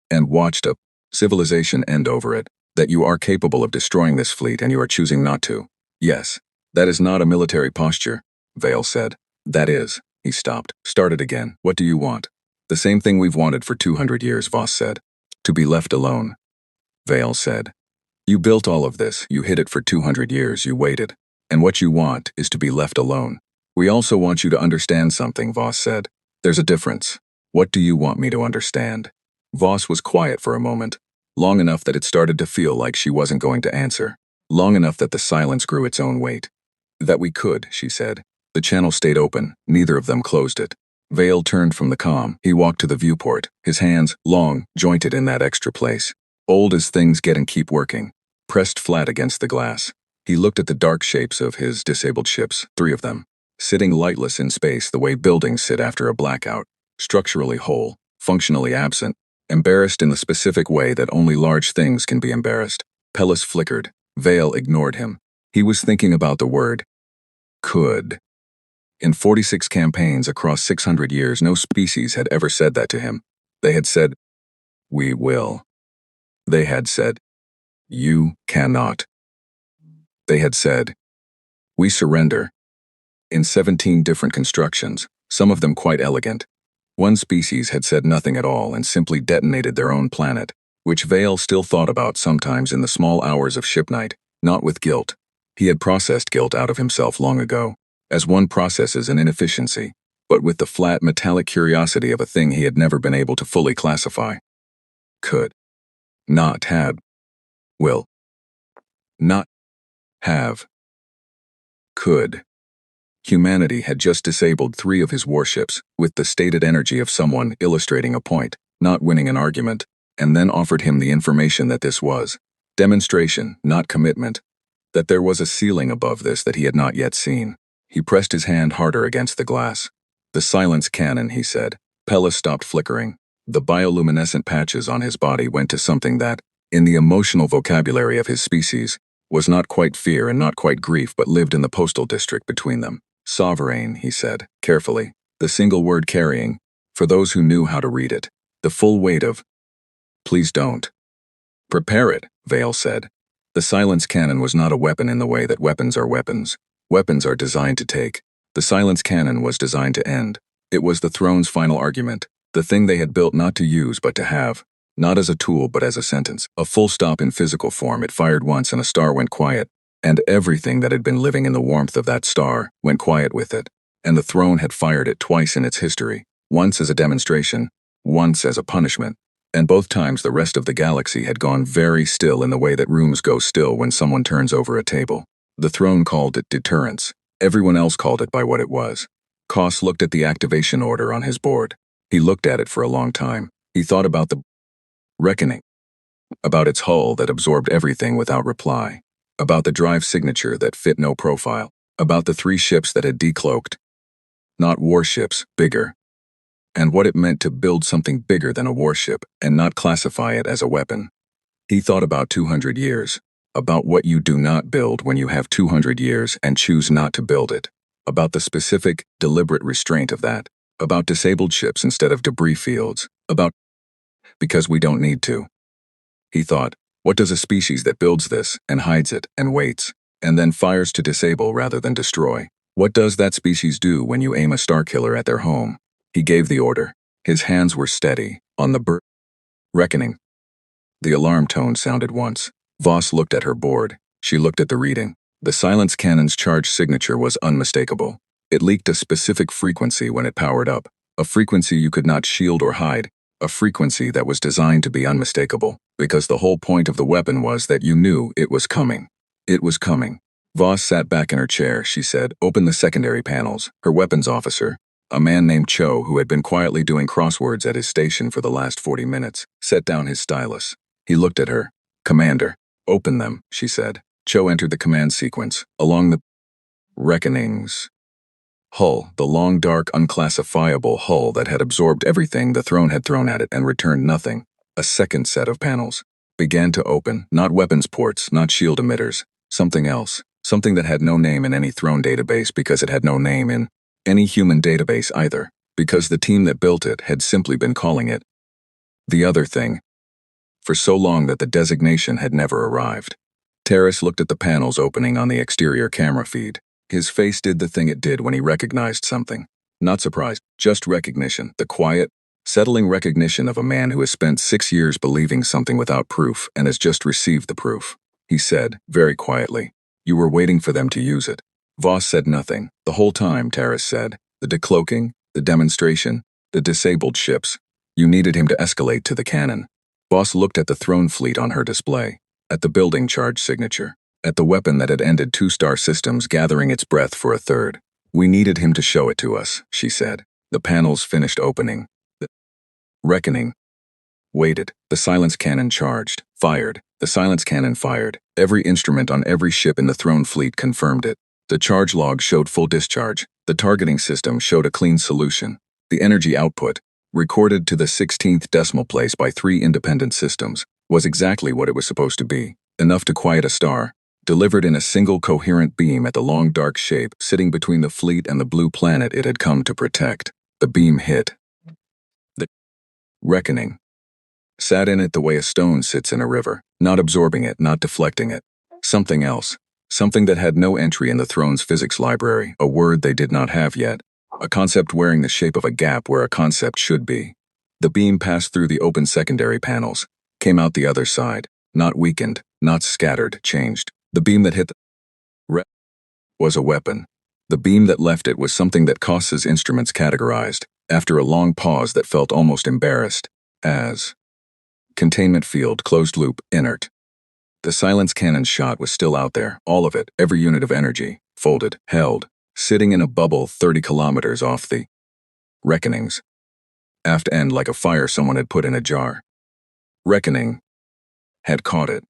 and watched a civilization end over it, that you are capable of destroying this fleet and you are choosing not to. Yes. That is not a military posture, Vale said. That is. He stopped. Started again. What do you want? The same thing we've wanted for 200 years, Voss said. To be left alone. Vale said. You built all of this, you hid it for 200 years, you waited. And what you want is to be left alone. We also want you to understand something, Voss said. There's a difference. What do you want me to understand? Voss was quiet for a moment, long enough that it started to feel like she wasn't going to answer. Long enough that the silence grew its own weight. That we could, she said. The channel stayed open, neither of them closed it. Vale turned from the comm. He walked to the viewport, his hands, long, jointed in that extra place. Old as things get and keep working. Pressed flat against the glass. He looked at the dark shapes of his disabled ships, 3 of them, sitting lightless in space the way buildings sit after a blackout, structurally whole, functionally absent, embarrassed in the specific way that only large things can be embarrassed. Pellis flickered. Vale ignored him. He was thinking about the word could. In 46 campaigns across 600 years, no species had ever said that to him. They had said, we will. They had said, you cannot. They had said, We surrender. In 17 different constructions, some of them quite elegant. One species had said nothing at all and simply detonated their own planet, which Vale still thought about sometimes in the small hours of ship night, not with guilt. He had processed guilt out of himself long ago, as one processes an inefficiency, but with the flat metallic curiosity of a thing he had never been able to fully classify. Could. Not had. Will. Not. Have. Could. Humanity had just disabled 3 of his warships, with the stated energy of someone illustrating a point, not winning an argument, and then offered him the information that this was demonstration, not commitment, that there was a ceiling above this that he had not yet seen. He pressed his hand harder against the glass. The silence cannon, he said. Pella stopped flickering. The bioluminescent patches on his body went to something that, in the emotional vocabulary of his species, was not quite fear and not quite grief but lived in the postal district between them. Sovereign, he said, carefully, the single word carrying, for those who knew how to read it, the full weight of, please don't. Prepare it, Vale said. The silence cannon was not a weapon in the way that weapons are weapons. Weapons are designed to take. The silence cannon was designed to end. It was the throne's final argument, the thing they had built not to use but to have. Not as a tool but as a sentence, a full stop in physical form. It fired once and a star went quiet, and everything that had been living in the warmth of that star went quiet with it. And the throne had fired it twice in its history, once as a demonstration, once as a punishment, and both times the rest of the galaxy had gone very still in the way that rooms go still when someone turns over a table. The throne called it deterrence. Everyone else called it by what it was. Koss looked at the activation order on his board. He looked at it for a long time. He thought about the reckoning, about its hull that absorbed everything without reply, about the drive signature that fit no profile, about the 3 ships that had decloaked. Not warships, bigger. And what it meant to build something bigger than a warship and not classify it as a weapon. He thought about 200 years, about what you do not build when you have 200 years and choose not to build it, about the specific, deliberate restraint of that, about disabled ships instead of debris fields, about because we don't need to. He thought, what does a species that builds this and hides it and waits and then fires to disable rather than destroy? What does that species do when you aim a starkiller at their home? He gave the order. His hands were steady, on the reckoning. The alarm tone sounded once. Voss looked at her board. She looked at the reading. The silence cannon's charge signature was unmistakable. It leaked a specific frequency when it powered up, a frequency you could not shield or hide, a frequency that was designed to be unmistakable, because the whole point of the weapon was that you knew it was coming. It was coming. Voss sat back in her chair, she said, open the secondary panels. Her weapons officer, a man named Cho who had been quietly doing crosswords at his station for the last 40 minutes, set down his stylus. He looked at her. Commander, open them, she said. Cho entered the command sequence, along the reckonings. Hull, the long, dark, unclassifiable hull that had absorbed everything the throne had thrown at it and returned nothing. A second set of panels began to open, not weapons ports, not shield emitters, something else, something that had no name in any throne database because it had no name in any human database either, because the team that built it had simply been calling it the other thing for so long that the designation had never arrived. Terrace looked at the panels opening on the exterior camera feed. His face did the thing it did when he recognized something. Not surprised, just recognition, the quiet, settling recognition of a man who has spent 6 years believing something without proof and has just received the proof. He said, very quietly, you were waiting for them to use it. Voss said nothing. The whole time, Terrace said. The decloaking, the demonstration, the disabled ships. You needed him to escalate to the cannon. Voss looked at the throne fleet on her display, at the building charge signature, at the weapon that had ended 2-star systems gathering its breath for a third. We needed him to show it to us, she said. The panels finished opening. The reckoning. Waited. The silence cannon charged. Fired. The silence cannon fired. Every instrument on every ship in the throne fleet confirmed it. The charge log showed full discharge. The targeting system showed a clean solution. The energy output, recorded to the 16th decimal place by 3 independent systems, was exactly what it was supposed to be. Enough to quiet a star. Delivered in a single coherent beam at the long dark shape sitting between the fleet and the blue planet it had come to protect. The beam hit. The reckoning. Sat in it the way a stone sits in a river, not absorbing it, not deflecting it. Something else. Something that had no entry in the throne's physics library, a word they did not have yet. A concept wearing the shape of a gap where a concept should be. The beam passed through the open secondary panels, came out the other side, not weakened, not scattered, changed. The beam that hit the was a weapon. The beam that left it was something that Koss's instruments categorized, after a long pause that felt almost embarrassed, as containment field, closed loop, inert. The silence cannon shot was still out there, all of it, every unit of energy, folded, held, sitting in a bubble 30 kilometers off the reckonings. Aft end like a fire someone had put in a jar. Reckoning had caught it,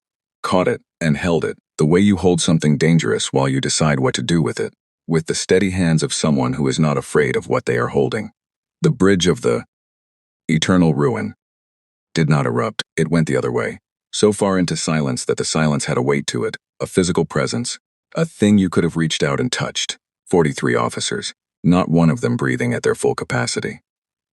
and held it, the way you hold something dangerous while you decide what to do with it, with the steady hands of someone who is not afraid of what they are holding. The bridge of the eternal ruin did not erupt, it went the other way, so far into silence that the silence had a weight to it, a physical presence, a thing you could have reached out and touched. 43 officers, not one of them breathing at their full capacity.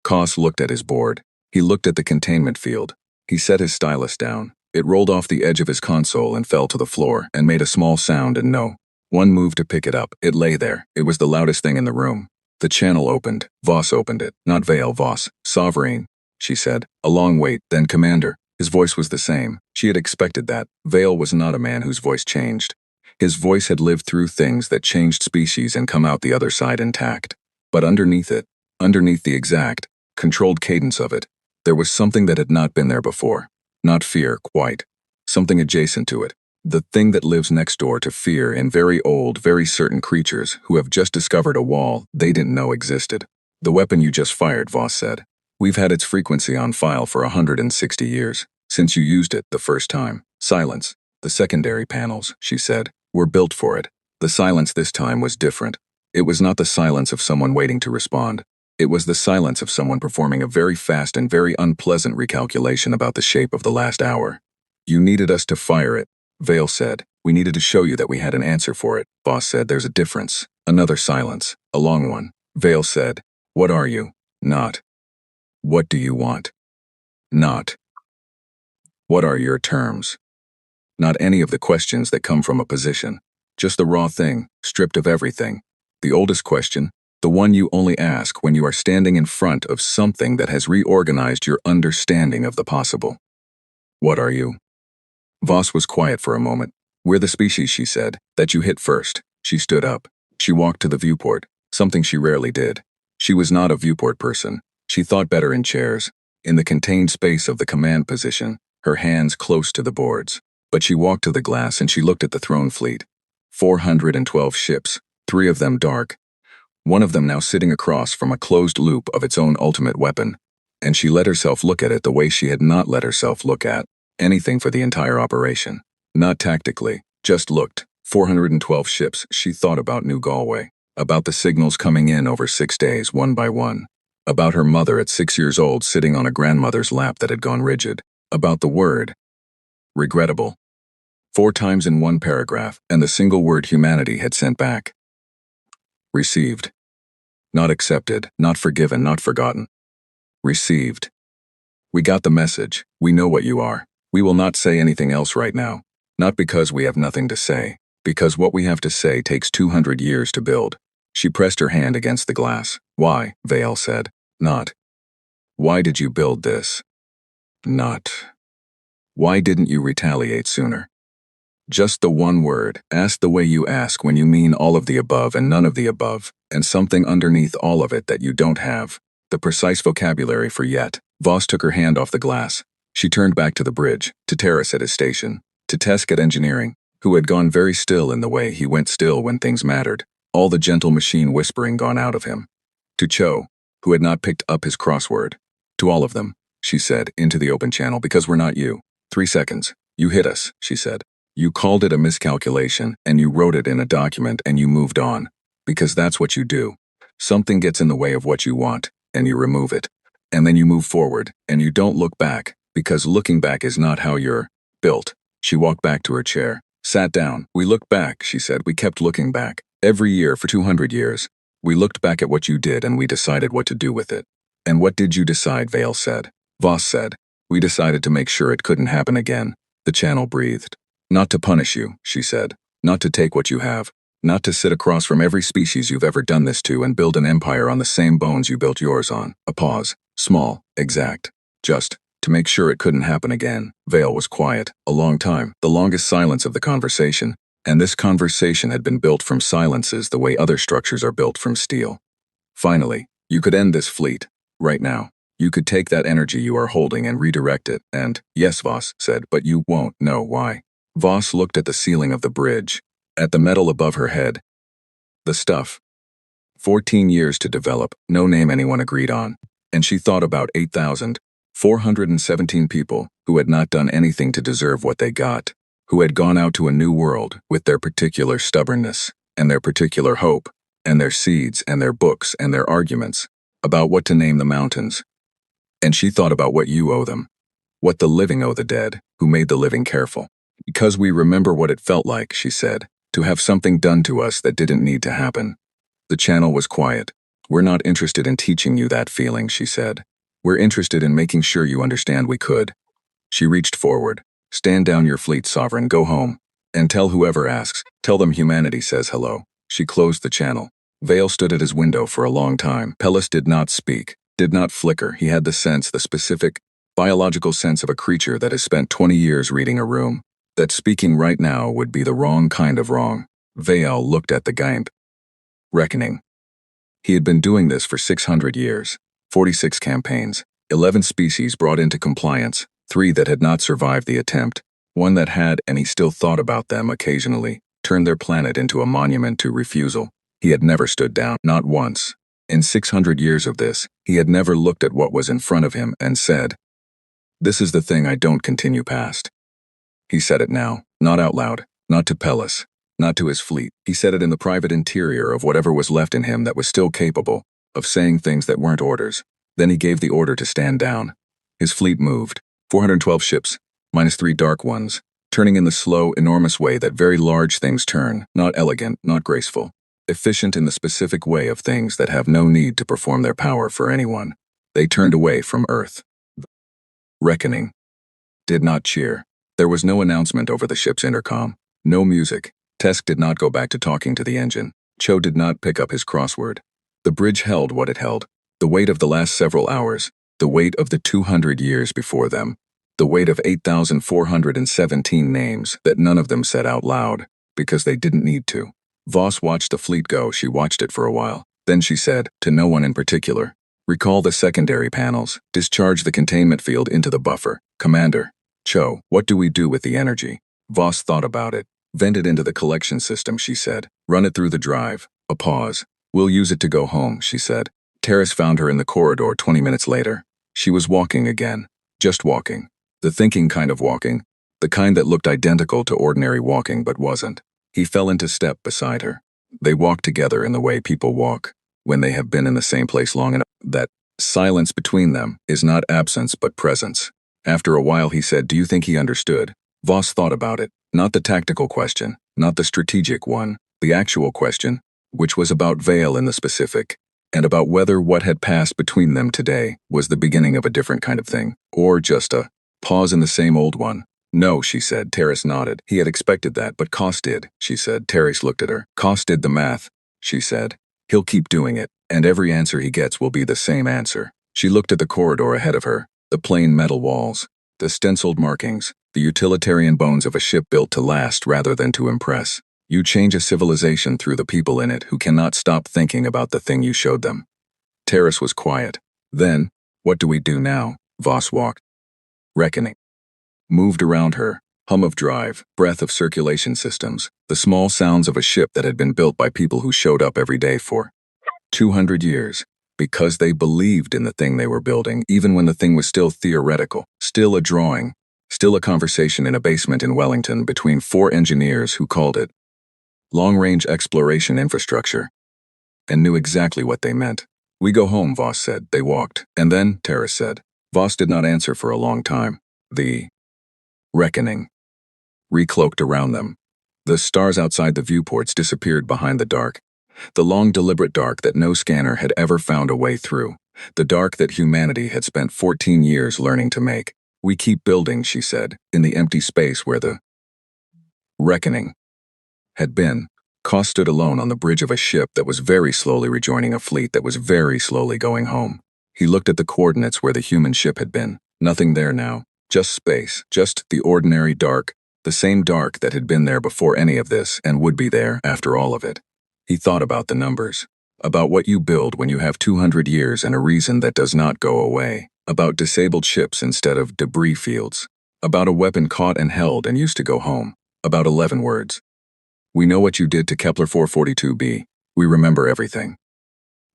Koss looked at his board. He looked at the containment field. He set his stylus down. It rolled off the edge of his console and fell to the floor and made a small sound and no one moved to pick it up. It lay there. It was the loudest thing in the room. The channel opened. Voss opened it. Not Vale, Voss. Sovereign, she said. A long wait, then Commander. His voice was the same. She had expected that. Vale was not a man whose voice changed. His voice had lived through things that changed species and come out the other side intact. But underneath it, underneath the exact, controlled cadence of it, there was something that had not been there before. Not fear, quite. Something adjacent to it. The thing that lives next door to fear in very old, very certain creatures who have just discovered a wall they didn't know existed. The weapon you just fired, Voss said. We've had its frequency on file for 160 years, since you used it the first time. Silence. The secondary panels, she said, were built for it. The silence this time was different. It was not the silence of someone waiting to respond. It was the silence of someone performing a very fast and very unpleasant recalculation about the shape of the last hour. You needed us to fire it, Vale said. We needed to show you that we had an answer for it. Voss said, there's a difference. Another silence. A long one. Vale said, what are you? Not. What do you want? Not. What are your terms? Not any of the questions that come from a position. Just the raw thing, stripped of everything. The oldest question, the one you only ask when you are standing in front of something that has reorganized your understanding of the possible. What are you? Voss was quiet for a moment. We're the species, she said, that you hit first. She stood up. She walked to the viewport, something she rarely did. She was not a viewport person. She thought better in chairs, in the contained space of the command position, her hands close to the boards. But she walked to the glass and she looked at the throne fleet. 412 ships, 3 of them dark, one of them now sitting across from a closed loop of its own ultimate weapon. And she let herself look at it the way she had not let herself look at anything for the entire operation. Not tactically, just looked. 412 ships. She thought about New Galway, about the signals coming in over 6 days, one by one, about her mother at 6 years old sitting on a grandmother's lap that had gone rigid, about the word regrettable. 4 times in one paragraph, and the single word humanity had sent back. Received. Not accepted, not forgiven, not forgotten. Received. We got the message. We know what you are. We will not say anything else right now. Not because we have nothing to say, because what we have to say takes 200 years to build. She pressed her hand against the glass. Why? Vale said. Not. Why did you build this? Not. Why didn't you retaliate sooner? Just the one word, ask the way you ask when you mean all of the above and none of the above, and something underneath all of it that you don't have. The precise vocabulary for yet. Voss took her hand off the glass. She turned back to the bridge, to Terrace at his station, to Tesk at engineering, who had gone very still in the way he went still when things mattered, all the gentle machine whispering gone out of him. To Cho, who had not picked up his crossword. To all of them, she said, into the open channel, because we're not you. 3 seconds. You hit us, she said. You called it a miscalculation, and you wrote it in a document, and you moved on. Because that's what you do. Something gets in the way of what you want, and you remove it. And then you move forward, and you don't look back, because looking back is not how you're built. She walked back to her chair, sat down. We looked back, she said. We kept looking back. Every year for 200 years. We looked back at what you did, and we decided what to do with it. And what did you decide? Vale said. Voss said. We decided to make sure it couldn't happen again. The channel breathed. Not to punish you, she said. Not to take what you have. Not to sit across from every species you've ever done this to and build an empire on the same bones you built yours on. A pause. Small. Exact. Just to make sure it couldn't happen again. Vale was quiet. A long time. The longest silence of the conversation. And this conversation had been built from silences the way other structures are built from steel. Finally, you could end this fleet. Right now. You could take that energy you are holding and redirect it, and, yes, Voss said, but you won't know why. Voss looked at the ceiling of the bridge, at the metal above her head. The stuff. 14 years to develop, no name anyone agreed on, and she thought about 8,417 people who had not done anything to deserve what they got, who had gone out to a new world with their particular stubbornness, and their particular hope, and their seeds, and their books, and their arguments, about what to name the mountains. And she thought about what you owe them, what the living owe the dead, who made the living careful. Because we remember what it felt like, she said, to have something done to us that didn't need to happen. The channel was quiet. We're not interested in teaching you that feeling, she said. We're interested in making sure you understand we could. She reached forward. Stand down your fleet, Sovereign, go home. And tell whoever asks, tell them humanity says hello. She closed the channel. Vale stood at his window for a long time. Pellis did not speak. Did not flicker. He had the sense, the specific, biological sense of a creature that has spent 20 years reading a room, that speaking right now would be the wrong kind of wrong. Vale looked at the Gimp. Reckoning. He had been doing this for 600 years, 46 campaigns, 11 species brought into compliance, 3 that had not survived the attempt, 1 that had, and he still thought about them occasionally, turned their planet into a monument to refusal. He had never stood down, not once. In 600 years of this, he had never looked at what was in front of him and said, "This is the thing I don't continue past." He said it now, not out loud, not to Pellis, not to his fleet. He said it in the private interior of whatever was left in him that was still capable of saying things that weren't orders. Then he gave the order to stand down. His fleet moved, 412 ships, minus 3 dark ones, turning in the slow, enormous way that very large things turn, not elegant, not graceful. Efficient in the specific way of things that have no need to perform their power for anyone. They turned away from Earth. Reckoning. Did not cheer. There was no announcement over the ship's intercom. No music. Tesk did not go back to talking to the engine. Cho did not pick up his crossword. The bridge held what it held. The weight of the last several hours. The weight of the 200 years before them. The weight of 8,417 names that none of them said out loud, because they didn't need to. Voss watched the fleet go. She watched it for a while. Then she said, to no one in particular, "Recall the secondary panels. Discharge the containment field into the buffer. Commander." Cho, what do we do with the energy? Voss thought about it. Vent it into the collection system, she said. Run it through the drive. A pause. We'll use it to go home, she said. Terrace found her in the corridor 20 minutes later. She was walking again. Just walking. The thinking kind of walking. The kind that looked identical to ordinary walking but wasn't. He fell into step beside her. They walked together in the way people walk, when they have been in the same place long enough. That silence between them is not absence but presence. After a while he said, "Do you think he understood?" Voss thought about it. Not the tactical question, not the strategic one, the actual question, which was about Vale in the specific, and about whether what had passed between them today was the beginning of a different kind of thing, or just a pause in the same old one. No, she said. Terrace nodded. He had expected that, but Koss did, she said. Terrace looked at her. Koss did the math, she said. He'll keep doing it, and every answer he gets will be the same answer. She looked at the corridor ahead of her, the plain metal walls, the stenciled markings, the utilitarian bones of a ship built to last rather than to impress. You change a civilization through the people in it who cannot stop thinking about the thing you showed them. Terrace was quiet. Then, what do we do now? Voss walked. Reckoning. Moved around her, hum of drive, breath of circulation systems, the small sounds of a ship that had been built by people who showed up every day for 200 years, because they believed in the thing they were building, even when the thing was still theoretical, still a drawing, still a conversation in a basement in Wellington between 4 engineers who called it long-range exploration infrastructure, and knew exactly what they meant. We go home, Voss said. They walked. And then, Terrace said. Voss did not answer for a long time. The reckoning recloaked around them. The stars outside the viewports disappeared behind the dark. The long, deliberate dark that no scanner had ever found a way through. The dark that humanity had spent 14 years learning to make. We keep building, she said, in the empty space where the reckoning had been. Ka stood alone on the bridge of a ship that was very slowly rejoining a fleet that was very slowly going home. He looked at the coordinates where the human ship had been. Nothing there now. Just space. Just the ordinary dark. The same dark that had been there before any of this and would be there after all of it. He thought about the numbers. About what you build when you have 200 years and a reason that does not go away. About disabled ships instead of debris fields. About a weapon caught and held and used to go home. About 11 words. We know what you did to Kepler 442b. We remember everything.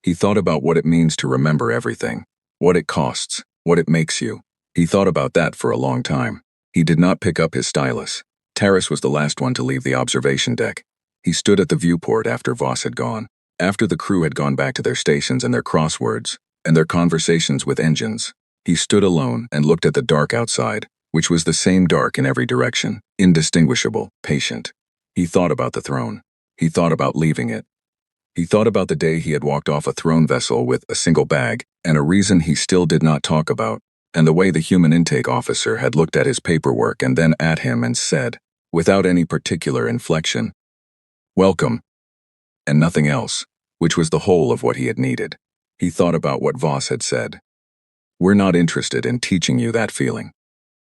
He thought about what it means to remember everything. What it costs. What it makes you. He thought about that for a long time. He did not pick up his stylus. Taris was the last one to leave the observation deck. He stood at the viewport after Voss had gone. After the crew had gone back to their stations and their crosswords, and their conversations with engines. He stood alone and looked at the dark outside, which was the same dark in every direction, indistinguishable, patient. He thought about the throne. He thought about leaving it. He thought about the day he had walked off a throne vessel with a single bag, and a reason he still did not talk about, and the way the human intake officer had looked at his paperwork and then at him and said, without any particular inflection, "Welcome," and nothing else, which was the whole of what he had needed. He thought about what Voss had said. We're not interested in teaching you that feeling.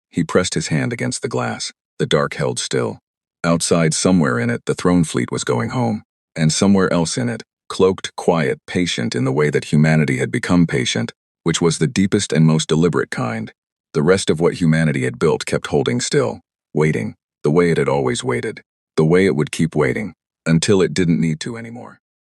He pressed his hand against the glass. The dark held still. Outside, somewhere in it, the throne fleet was going home. And somewhere else in it, cloaked, quiet, patient in the way that humanity had become patient, which was the deepest and most deliberate kind. The rest of what humanity had built kept holding still, waiting, the way it had always waited, the way it would keep waiting, until it didn't need to anymore.